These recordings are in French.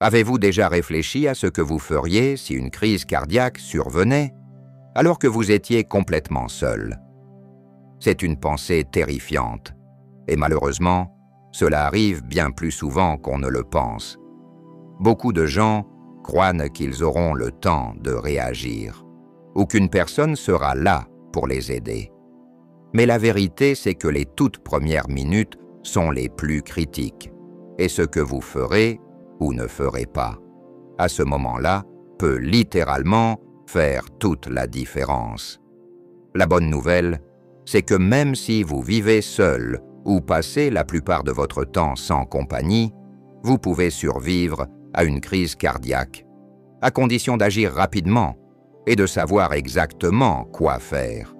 Avez-vous déjà réfléchi à ce que vous feriez si une crise cardiaque survenait alors que vous étiez complètement seul? C'est une pensée terrifiante, et malheureusement, cela arrive bien plus souvent qu'on ne le pense. Beaucoup de gens croient qu'ils auront le temps de réagir, ou qu'une personne sera là pour les aider. Mais la vérité, c'est que les toutes premières minutes sont les plus critiques, et ce que vous ferez ou ne ferez pas, à ce moment-là, peut littéralement faire toute la différence. La bonne nouvelle, c'est que même si vous vivez seul ou passez la plupart de votre temps sans compagnie, vous pouvez survivre à une crise cardiaque, à condition d'agir rapidement et de savoir exactement quoi faire.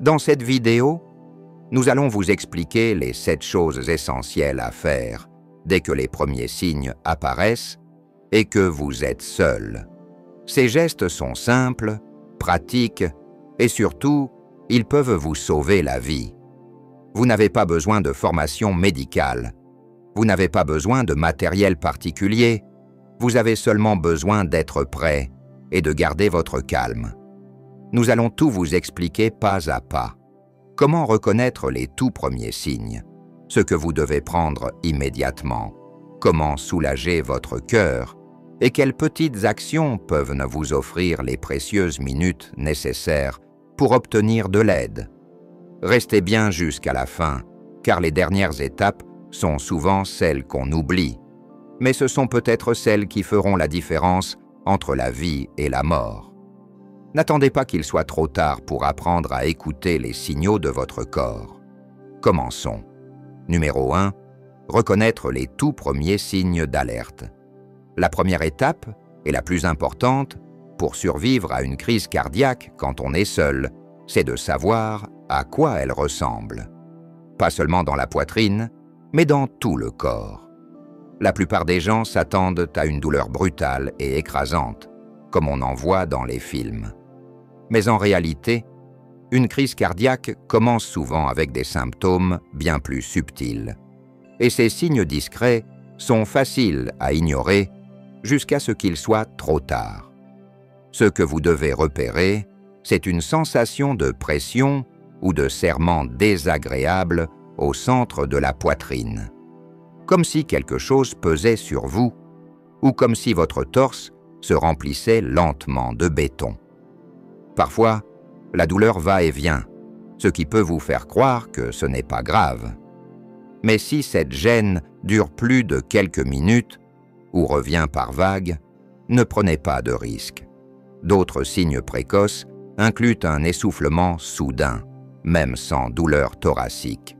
Dans cette vidéo, nous allons vous expliquer les 7 choses essentielles à faire dès que les premiers signes apparaissent et que vous êtes seul. Ces gestes sont simples, pratiques et surtout, ils peuvent vous sauver la vie. Vous n'avez pas besoin de formation médicale. Vous n'avez pas besoin de matériel particulier. Vous avez seulement besoin d'être prêt et de garder votre calme. Nous allons tout vous expliquer pas à pas. Comment reconnaître les tout premiers signes, ce que vous devez prendre immédiatement, comment soulager votre cœur et quelles petites actions peuvent vous offrir les précieuses minutes nécessaires pour obtenir de l'aide. Restez bien jusqu'à la fin, car les dernières étapes sont souvent celles qu'on oublie, mais ce sont peut-être celles qui feront la différence entre la vie et la mort. N'attendez pas qu'il soit trop tard pour apprendre à écouter les signaux de votre corps. Commençons. Numéro 1. Reconnaître les tout premiers signes d'alerte. La première étape, et la plus importante, pour survivre à une crise cardiaque quand on est seul, c'est de savoir à quoi elle ressemble. Pas seulement dans la poitrine, mais dans tout le corps. La plupart des gens s'attendent à une douleur brutale et écrasante, comme on en voit dans les films. Mais en réalité, une crise cardiaque commence souvent avec des symptômes bien plus subtils. Et ces signes discrets sont faciles à ignorer jusqu'à ce qu'il soit trop tard. Ce que vous devez repérer, c'est une sensation de pression ou de serrement désagréable au centre de la poitrine. Comme si quelque chose pesait sur vous, ou comme si votre torse se remplissait lentement de béton. Parfois, la douleur va et vient, ce qui peut vous faire croire que ce n'est pas grave. Mais si cette gêne dure plus de quelques minutes, ou revient par vagues, ne prenez pas de risque. D'autres signes précoces incluent un essoufflement soudain, même sans douleur thoracique.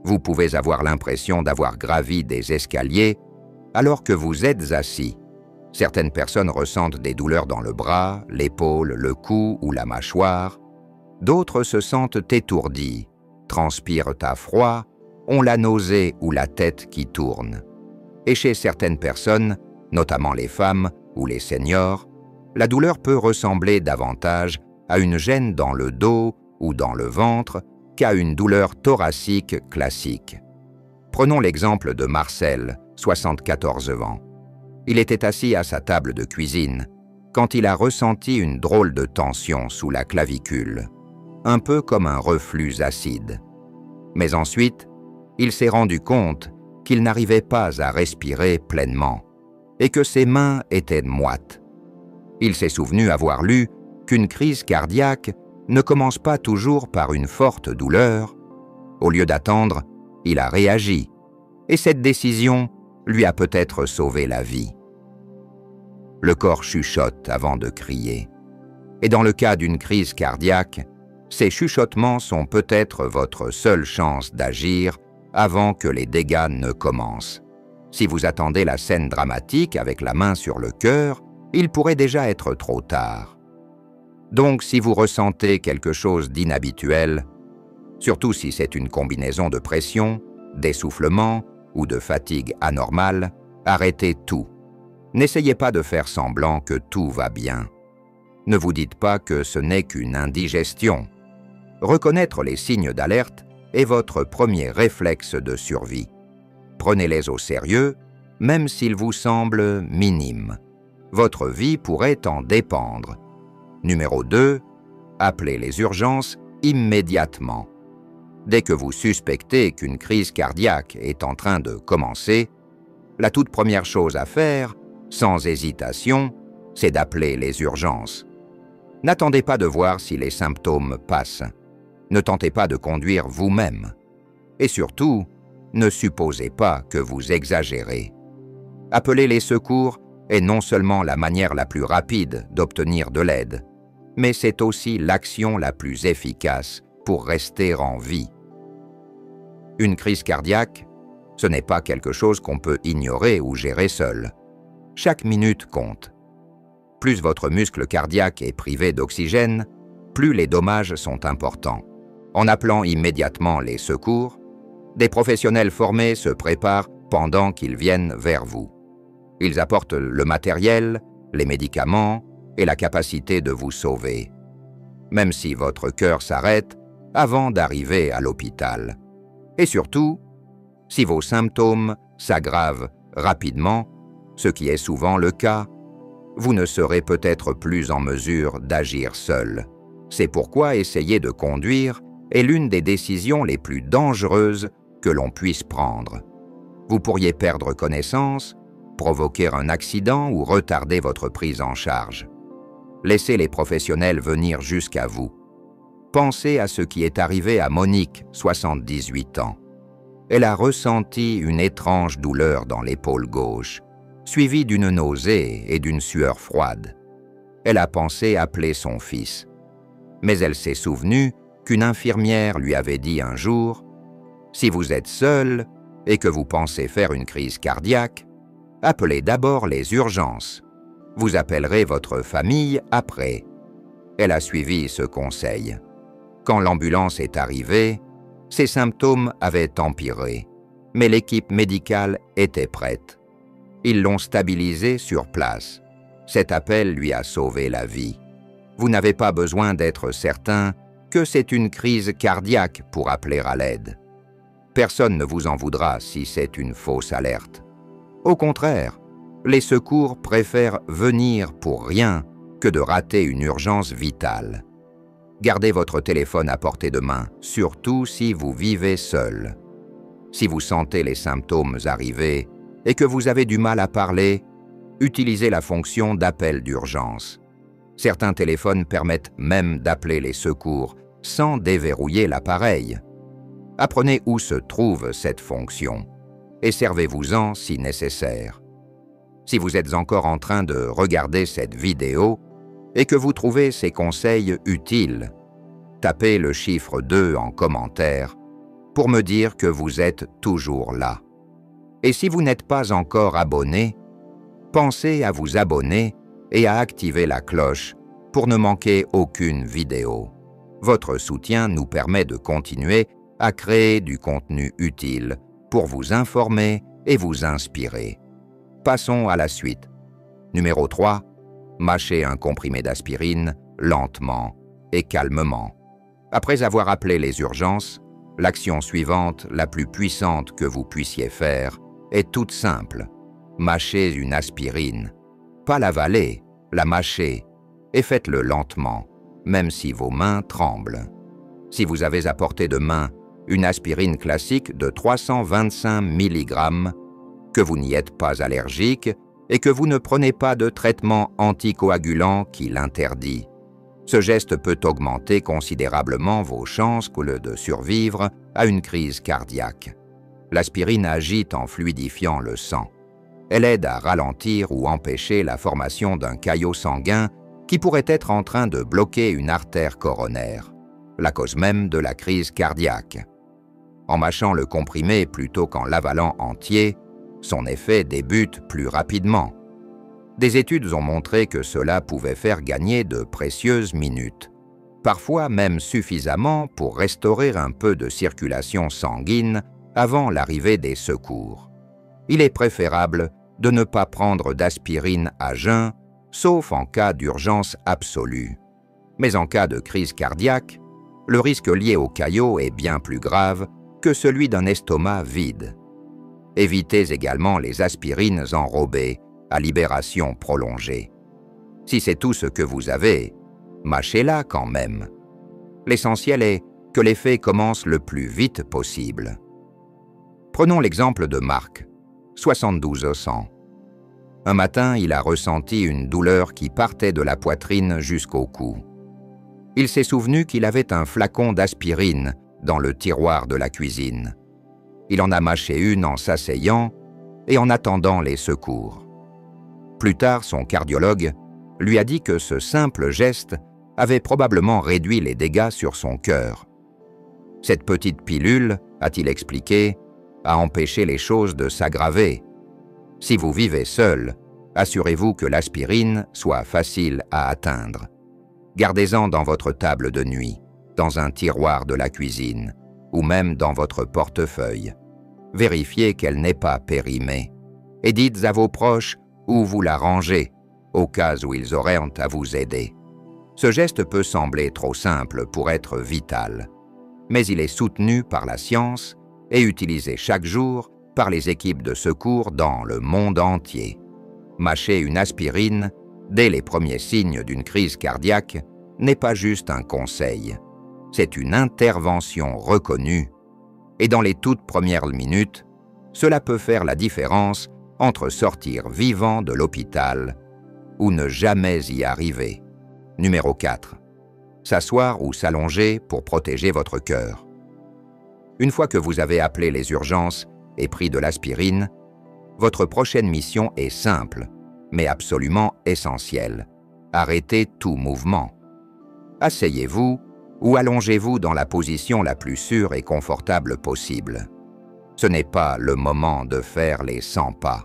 Vous pouvez avoir l'impression d'avoir gravi des escaliers alors que vous êtes assis. Certaines personnes ressentent des douleurs dans le bras, l'épaule, le cou ou la mâchoire. D'autres se sentent étourdis, transpirent à froid, ont la nausée ou la tête qui tourne. Et chez certaines personnes, notamment les femmes ou les seniors, la douleur peut ressembler davantage à une gêne dans le dos ou dans le ventre qu'à une douleur thoracique classique. Prenons l'exemple de Marcel, 74 ans. Il était assis à sa table de cuisine quand il a ressenti une drôle de tension sous la clavicule, un peu comme un reflux acide. Mais ensuite, il s'est rendu compte qu'il n'arrivait pas à respirer pleinement et que ses mains étaient moites. Il s'est souvenu avoir lu qu'une crise cardiaque ne commence pas toujours par une forte douleur. Au lieu d'attendre, il a réagi, et cette décision lui a peut-être sauvé la vie. Le corps chuchote avant de crier. Et dans le cas d'une crise cardiaque, ces chuchotements sont peut-être votre seule chance d'agir avant que les dégâts ne commencent. Si vous attendez la scène dramatique avec la main sur le cœur, il pourrait déjà être trop tard. Donc, si vous ressentez quelque chose d'inhabituel, surtout si c'est une combinaison de pression, d'essoufflement ou de fatigue anormale, arrêtez tout. N'essayez pas de faire semblant que tout va bien. Ne vous dites pas que ce n'est qu'une indigestion. Reconnaître les signes d'alerte est votre premier réflexe de survie. Prenez-les au sérieux même s'il vous semble minime. Votre vie pourrait en dépendre. Numéro 2. Appelez les urgences immédiatement. Dès que vous suspectez qu'une crise cardiaque est en train de commencer, la toute première chose à faire, sans hésitation, c'est d'appeler les urgences. N'attendez pas de voir si les symptômes passent. Ne tentez pas de conduire vous-même. Et surtout, ne supposez pas que vous exagérez. Appeler les secours est non seulement la manière la plus rapide d'obtenir de l'aide, mais c'est aussi l'action la plus efficace pour rester en vie. Une crise cardiaque, ce n'est pas quelque chose qu'on peut ignorer ou gérer seul. Chaque minute compte. Plus votre muscle cardiaque est privé d'oxygène, plus les dommages sont importants. En appelant immédiatement les secours, des professionnels formés se préparent pendant qu'ils viennent vers vous. Ils apportent le matériel, les médicaments et la capacité de vous sauver, même si votre cœur s'arrête avant d'arriver à l'hôpital. Et surtout, si vos symptômes s'aggravent rapidement, ce qui est souvent le cas, vous ne serez peut-être plus en mesure d'agir seul. C'est pourquoi essayer de conduire est l'une des décisions les plus dangereuses que l'on puisse prendre. Vous pourriez perdre connaissance, provoquer un accident ou retarder votre prise en charge. Laissez les professionnels venir jusqu'à vous. Pensez à ce qui est arrivé à Monique, 78 ans. Elle a ressenti une étrange douleur dans l'épaule gauche, suivie d'une nausée et d'une sueur froide. Elle a pensé appeler son fils. Mais elle s'est souvenue qu'une infirmière lui avait dit un jour « Si vous êtes seul et que vous pensez faire une crise cardiaque, appelez d'abord les urgences. Vous appellerez votre famille après. » Elle a suivi ce conseil. Quand l'ambulance est arrivée, ses symptômes avaient empiré, mais l'équipe médicale était prête. Ils l'ont stabilisée sur place. Cet appel lui a sauvé la vie. Vous n'avez pas besoin d'être certain que c'est une crise cardiaque pour appeler à l'aide. Personne ne vous en voudra si c'est une fausse alerte. Au contraire, les secours préfèrent venir pour rien que de rater une urgence vitale. Gardez votre téléphone à portée de main, surtout si vous vivez seul. Si vous sentez les symptômes arriver et que vous avez du mal à parler, utilisez la fonction d'appel d'urgence. Certains téléphones permettent même d'appeler les secours sans déverrouiller l'appareil. Apprenez où se trouve cette fonction et servez-vous-en si nécessaire. Si vous êtes encore en train de regarder cette vidéo et que vous trouvez ces conseils utiles, tapez le chiffre 2 en commentaire pour me dire que vous êtes toujours là. Et si vous n'êtes pas encore abonné, pensez à vous abonner et à activer la cloche pour ne manquer aucune vidéo. Votre soutien nous permet de continuer à créer du contenu utile pour vous informer et vous inspirer. Passons à la suite. Numéro 3. Mâchez un comprimé d'aspirine lentement et calmement. Après avoir appelé les urgences, l'action suivante, la plus puissante que vous puissiez faire, est toute simple. Mâchez une aspirine. Pas l'avaler, la mâcher, et faites-le lentement, même si vos mains tremblent. Si vous avez à portée de main une aspirine classique de 325 mg, que vous n'y êtes pas allergique et que vous ne prenez pas de traitement anticoagulant qui l'interdit, ce geste peut augmenter considérablement vos chances de survivre à une crise cardiaque. L'aspirine agite en fluidifiant le sang. Elle aide à ralentir ou empêcher la formation d'un caillot sanguin qui pourrait être en train de bloquer une artère coronaire, la cause même de la crise cardiaque. En mâchant le comprimé plutôt qu'en l'avalant entier, son effet débute plus rapidement. Des études ont montré que cela pouvait faire gagner de précieuses minutes, parfois même suffisamment pour restaurer un peu de circulation sanguine avant l'arrivée des secours. Il est préférable de ne pas prendre d'aspirine à jeun, sauf en cas d'urgence absolue. Mais en cas de crise cardiaque, le risque lié au caillot est bien plus grave que celui d'un estomac vide. Évitez également les aspirines enrobées à libération prolongée. Si c'est tout ce que vous avez, mâchez-la quand même. L'essentiel est que l'effet commence le plus vite possible. Prenons l'exemple de Marc, 72 au 100. Un matin, il a ressenti une douleur qui partait de la poitrine jusqu'au cou. Il s'est souvenu qu'il avait un flacon d'aspirine dans le tiroir de la cuisine. Il en a mâché une en s'asseyant et en attendant les secours. Plus tard, son cardiologue lui a dit que ce simple geste avait probablement réduit les dégâts sur son cœur. Cette petite pilule, a-t-il expliqué, a empêché les choses de s'aggraver. Si vous vivez seul, assurez-vous que l'aspirine soit facile à atteindre. Gardez-en dans votre table de nuit, dans un tiroir de la cuisine, ou même dans votre portefeuille. Vérifiez qu'elle n'est pas périmée. Et dites à vos proches où vous la rangez, au cas où ils auraient à vous aider. Ce geste peut sembler trop simple pour être vital, mais il est soutenu par la science et utilisé chaque jour par les équipes de secours dans le monde entier. Mâcher une aspirine dès les premiers signes d'une crise cardiaque n'est pas juste un conseil, c'est une intervention reconnue. Et dans les toutes premières minutes, cela peut faire la différence entre sortir vivant de l'hôpital ou ne jamais y arriver. Numéro 4. S'asseoir ou s'allonger pour protéger votre cœur. Une fois que vous avez appelé les urgences et pris de l'aspirine, votre prochaine mission est simple, mais absolument essentielle. Arrêtez tout mouvement. Asseyez-vous ou allongez-vous dans la position la plus sûre et confortable possible. Ce n'est pas le moment de faire les 100 pas,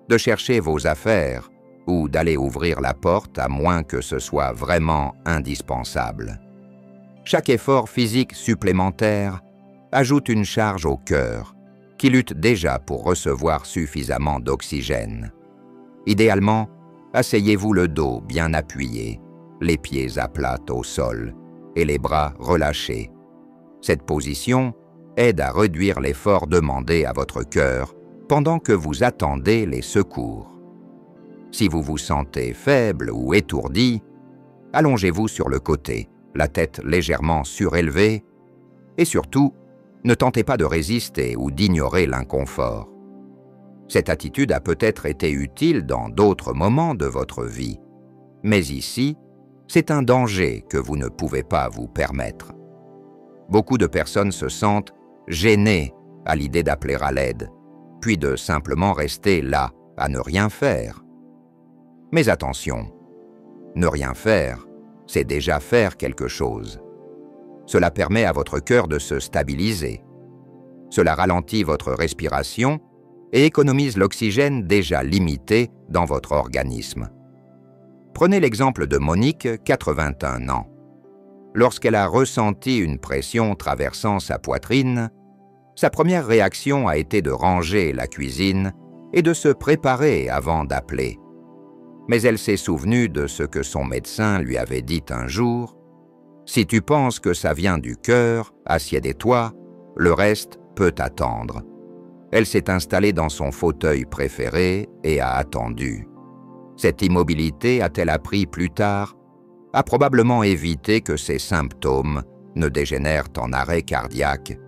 de chercher vos affaires ou d'aller ouvrir la porte à moins que ce soit vraiment indispensable. Chaque effort physique supplémentaire ajoute une charge au cœur, qui lutte déjà pour recevoir suffisamment d'oxygène. Idéalement, asseyez-vous le dos bien appuyé, les pieds à plat au sol et les bras relâchés. Cette position aide à réduire l'effort demandé à votre cœur pendant que vous attendez les secours. Si vous vous sentez faible ou étourdi, allongez-vous sur le côté, la tête légèrement surélevée, et surtout, ne tentez pas de résister ou d'ignorer l'inconfort. Cette attitude a peut-être été utile dans d'autres moments de votre vie, mais ici, c'est un danger que vous ne pouvez pas vous permettre. Beaucoup de personnes se sentent gênées à l'idée d'appeler à l'aide, puis de simplement rester là, à ne rien faire. Mais attention, ne rien faire, c'est déjà faire quelque chose. Cela permet à votre cœur de se stabiliser. Cela ralentit votre respiration et économise l'oxygène déjà limité dans votre organisme. Prenez l'exemple de Monique, 81 ans. Lorsqu'elle a ressenti une pression traversant sa poitrine, sa première réaction a été de ranger la cuisine et de se préparer avant d'appeler. Mais elle s'est souvenue de ce que son médecin lui avait dit un jour. « Si tu penses que ça vient du cœur, assieds-toi, le reste peut attendre. » Elle s'est installée dans son fauteuil préféré et a attendu. Cette immobilité, a-t-elle appris plus tard, a probablement évité que ses symptômes ne dégénèrent en arrêt cardiaque.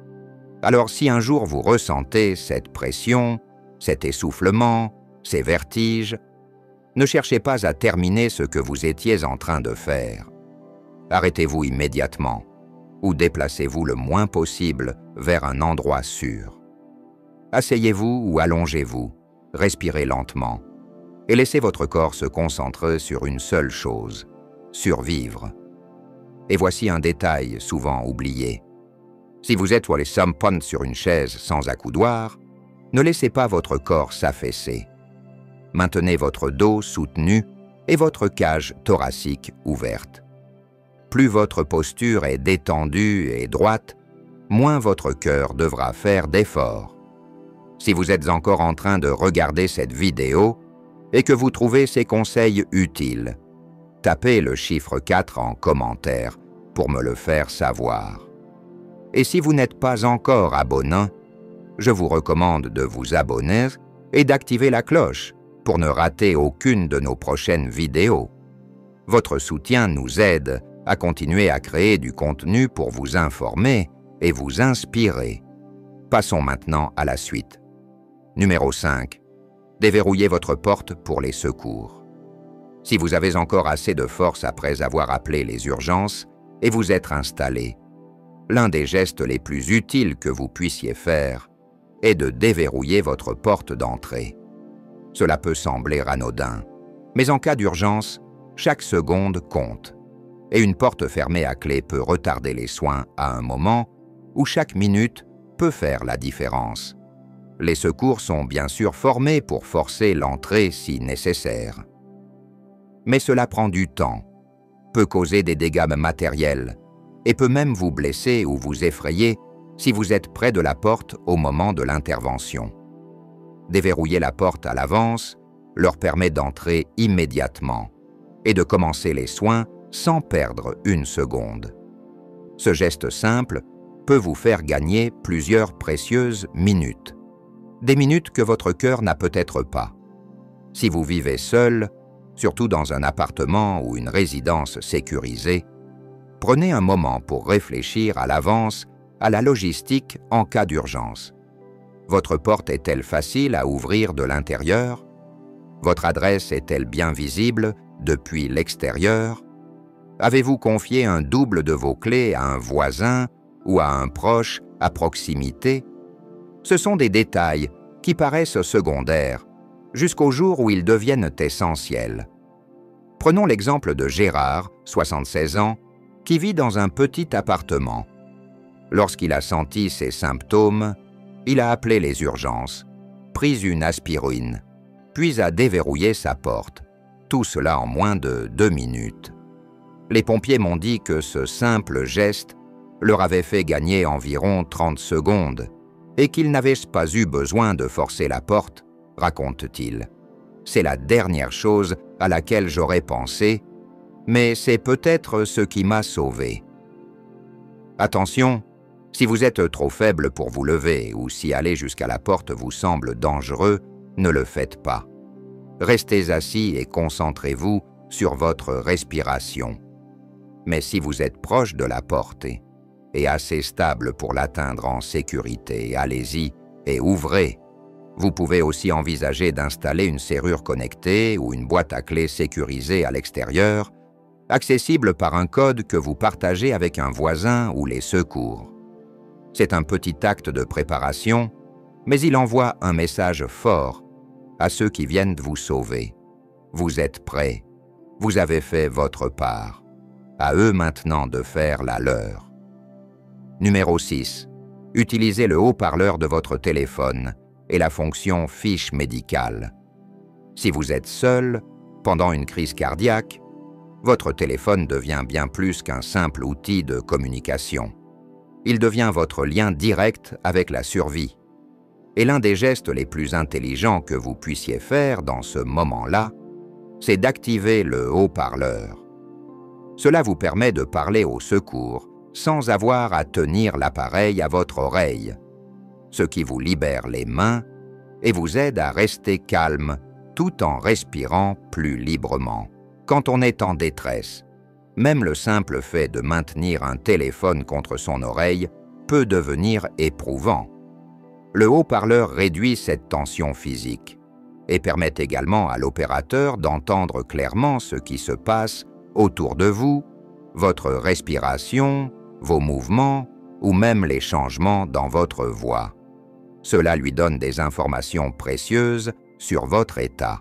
Alors si un jour vous ressentez cette pression, cet essoufflement, ces vertiges, ne cherchez pas à terminer ce que vous étiez en train de faire. Arrêtez-vous immédiatement ou déplacez-vous le moins possible vers un endroit sûr. Asseyez-vous ou allongez-vous, respirez lentement et laissez votre corps se concentrer sur une seule chose, survivre. Et voici un détail souvent oublié. Si vous êtes sampan sur une chaise sans accoudoir, ne laissez pas votre corps s'affaisser. Maintenez votre dos soutenu et votre cage thoracique ouverte. Plus votre posture est détendue et droite, moins votre cœur devra faire d'efforts. Si vous êtes encore en train de regarder cette vidéo et que vous trouvez ces conseils utiles, tapez le chiffre 4 en commentaire pour me le faire savoir. Et si vous n'êtes pas encore abonné, je vous recommande de vous abonner et d'activer la cloche pour ne rater aucune de nos prochaines vidéos. Votre soutien nous aide à continuer à créer du contenu pour vous informer et vous inspirer. Passons maintenant à la suite. Numéro 5. Déverrouillez votre porte pour les secours. Si vous avez encore assez de force après avoir appelé les urgences et vous être installé, l'un des gestes les plus utiles que vous puissiez faire est de déverrouiller votre porte d'entrée. Cela peut sembler anodin, mais en cas d'urgence, chaque seconde compte. Et une porte fermée à clé peut retarder les soins à un moment où chaque minute peut faire la différence. Les secours sont bien sûr formés pour forcer l'entrée si nécessaire. Mais cela prend du temps, peut causer des dégâts matériels et peut même vous blesser ou vous effrayer si vous êtes près de la porte au moment de l'intervention. Déverrouiller la porte à l'avance leur permet d'entrer immédiatement et de commencer les soins sans perdre une seconde. Ce geste simple peut vous faire gagner plusieurs précieuses minutes. Des minutes que votre cœur n'a peut-être pas. Si vous vivez seul, surtout dans un appartement ou une résidence sécurisée, prenez un moment pour réfléchir à l'avance à la logistique en cas d'urgence. Votre porte est-elle facile à ouvrir de l'intérieur? Votre adresse est-elle bien visible depuis l'extérieur? Avez-vous confié un double de vos clés à un voisin ou à un proche à proximité? Ce sont des détails qui paraissent secondaires, jusqu'au jour où ils deviennent essentiels. Prenons l'exemple de Gérard, 76 ans, qui vit dans un petit appartement. Lorsqu'il a senti ces symptômes, il a appelé les urgences, pris une aspirine, puis a déverrouillé sa porte. Tout cela en moins de 2 minutes. Les pompiers m'ont dit que ce simple geste leur avait fait gagner environ 30 secondes et qu'ils n'avaient pas eu besoin de forcer la porte, raconte-t-il. C'est la dernière chose à laquelle j'aurais pensé, mais c'est peut-être ce qui m'a sauvé. Attention, si vous êtes trop faible pour vous lever ou si aller jusqu'à la porte vous semble dangereux, ne le faites pas. Restez assis et concentrez-vous sur votre respiration. Mais si vous êtes proche de la porte et assez stable pour l'atteindre en sécurité, allez-y et ouvrez. Vous pouvez aussi envisager d'installer une serrure connectée ou une boîte à clés sécurisée à l'extérieur, accessible par un code que vous partagez avec un voisin ou les secours. C'est un petit acte de préparation, mais il envoie un message fort à ceux qui viennent vous sauver. Vous êtes prêts, vous avez fait votre part. À eux maintenant de faire la leur. Numéro 6. Utilisez le haut-parleur de votre téléphone et la fonction fiche médicale. Si vous êtes seul, pendant une crise cardiaque, votre téléphone devient bien plus qu'un simple outil de communication. Il devient votre lien direct avec la survie. Et l'un des gestes les plus intelligents que vous puissiez faire dans ce moment-là, c'est d'activer le haut-parleur. Cela vous permet de parler au secours sans avoir à tenir l'appareil à votre oreille, ce qui vous libère les mains et vous aide à rester calme tout en respirant plus librement. Quand on est en détresse, même le simple fait de maintenir un téléphone contre son oreille peut devenir éprouvant. Le haut-parleur réduit cette tension physique et permet également à l'opérateur d'entendre clairement ce qui se passe autour de vous, votre respiration, vos mouvements ou même les changements dans votre voix. Cela lui donne des informations précieuses sur votre état.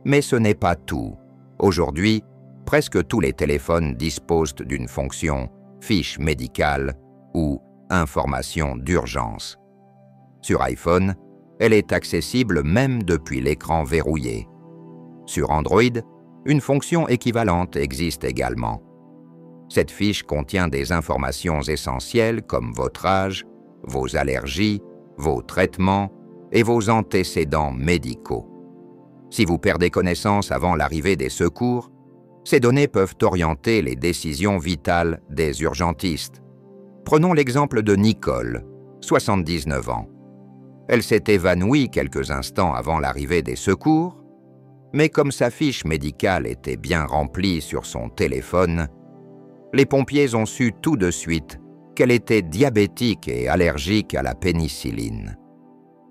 Mais ce n'est pas tout. Aujourd'hui, presque tous les téléphones disposent d'une fonction fiche médicale ou information d'urgence. Sur iPhone, elle est accessible même depuis l'écran verrouillé. Sur Android, une fonction équivalente existe également. Cette fiche contient des informations essentielles comme votre âge, vos allergies, vos traitements et vos antécédents médicaux. Si vous perdez connaissance avant l'arrivée des secours, ces données peuvent orienter les décisions vitales des urgentistes. Prenons l'exemple de Nicole, 79 ans. Elle s'est évanouie quelques instants avant l'arrivée des secours, mais comme sa fiche médicale était bien remplie sur son téléphone, les pompiers ont su tout de suite qu'elle était diabétique et allergique à la pénicilline.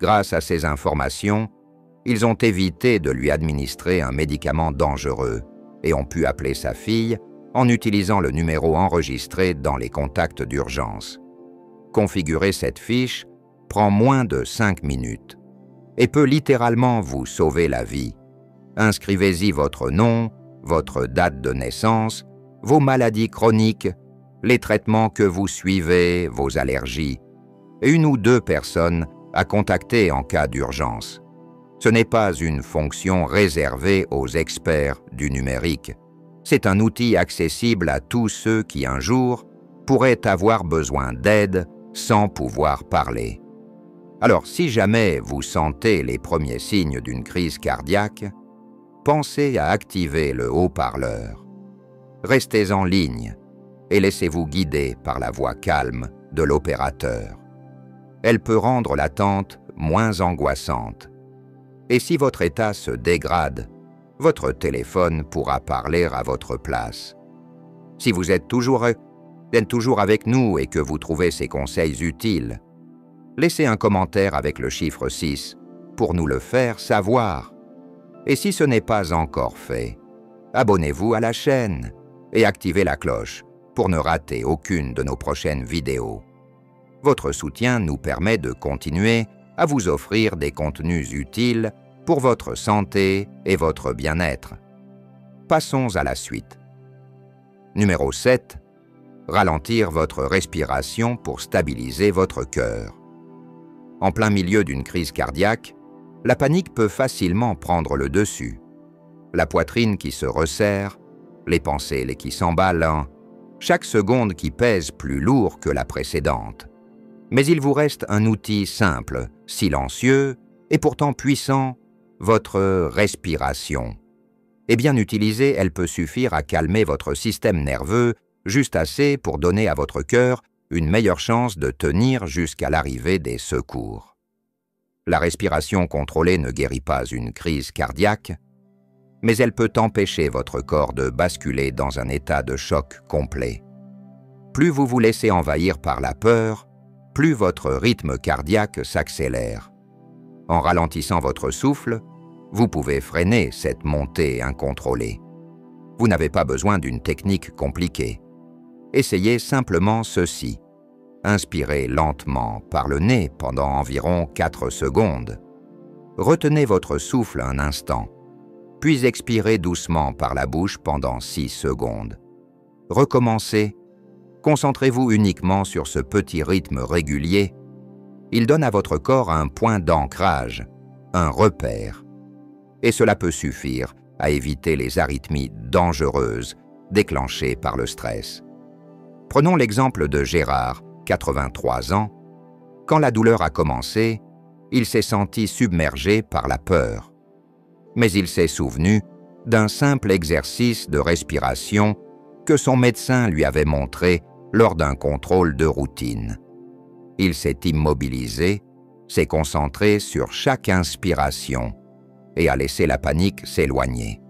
Grâce à ces informations, ils ont évité de lui administrer un médicament dangereux et ont pu appeler sa fille en utilisant le numéro enregistré dans les contacts d'urgence. Configurer cette fiche prend moins de 5 minutes et peut littéralement vous sauver la vie. Inscrivez-y votre nom, votre date de naissance, vos maladies chroniques, les traitements que vous suivez, vos allergies, et 1 ou 2 personnes à contacter en cas d'urgence. Ce n'est pas une fonction réservée aux experts du numérique. C'est un outil accessible à tous ceux qui un jour pourraient avoir besoin d'aide sans pouvoir parler. Alors, si jamais vous sentez les premiers signes d'une crise cardiaque, pensez à activer le haut-parleur. Restez en ligne et laissez-vous guider par la voix calme de l'opérateur. Elle peut rendre l'attente moins angoissante. Et si votre état se dégrade, votre téléphone pourra parler à votre place. Si vous êtes toujours avec nous et que vous trouvez ces conseils utiles, laissez un commentaire avec le chiffre 6 pour nous le faire savoir. Et si ce n'est pas encore fait, abonnez-vous à la chaîne et activez la cloche pour ne rater aucune de nos prochaines vidéos. Votre soutien nous permet de continuer à vous offrir des contenus utiles pour votre santé et votre bien-être. Passons à la suite. Numéro 7. Ralentir votre respiration pour stabiliser votre cœur. En plein milieu d'une crise cardiaque, la panique peut facilement prendre le dessus. La poitrine qui se resserre, les pensées qui s'emballent, chaque seconde qui pèse plus lourd que la précédente. Mais il vous reste un outil simple, silencieux et pourtant puissant, votre respiration. Et bien utilisée, elle peut suffire à calmer votre système nerveux juste assez pour donner à votre cœur une meilleure chance de tenir jusqu'à l'arrivée des secours. La respiration contrôlée ne guérit pas une crise cardiaque, mais elle peut empêcher votre corps de basculer dans un état de choc complet. Plus vous vous laissez envahir par la peur, plus votre rythme cardiaque s'accélère. En ralentissant votre souffle, vous pouvez freiner cette montée incontrôlée. Vous n'avez pas besoin d'une technique compliquée. Essayez simplement ceci. Inspirez lentement par le nez pendant environ 4 secondes. Retenez votre souffle un instant, puis expirez doucement par la bouche pendant 6 secondes. Recommencez. Concentrez-vous uniquement sur ce petit rythme régulier. Il donne à votre corps un point d'ancrage, un repère. Et cela peut suffire à éviter les arythmies dangereuses déclenchées par le stress. Prenons l'exemple de Gérard, 83 ans. Quand la douleur a commencé, il s'est senti submergé par la peur. Mais il s'est souvenu d'un simple exercice de respiration que son médecin lui avait montré lors d'un contrôle de routine. Il s'est immobilisé, s'est concentré sur chaque inspiration et a laissé la panique s'éloigner.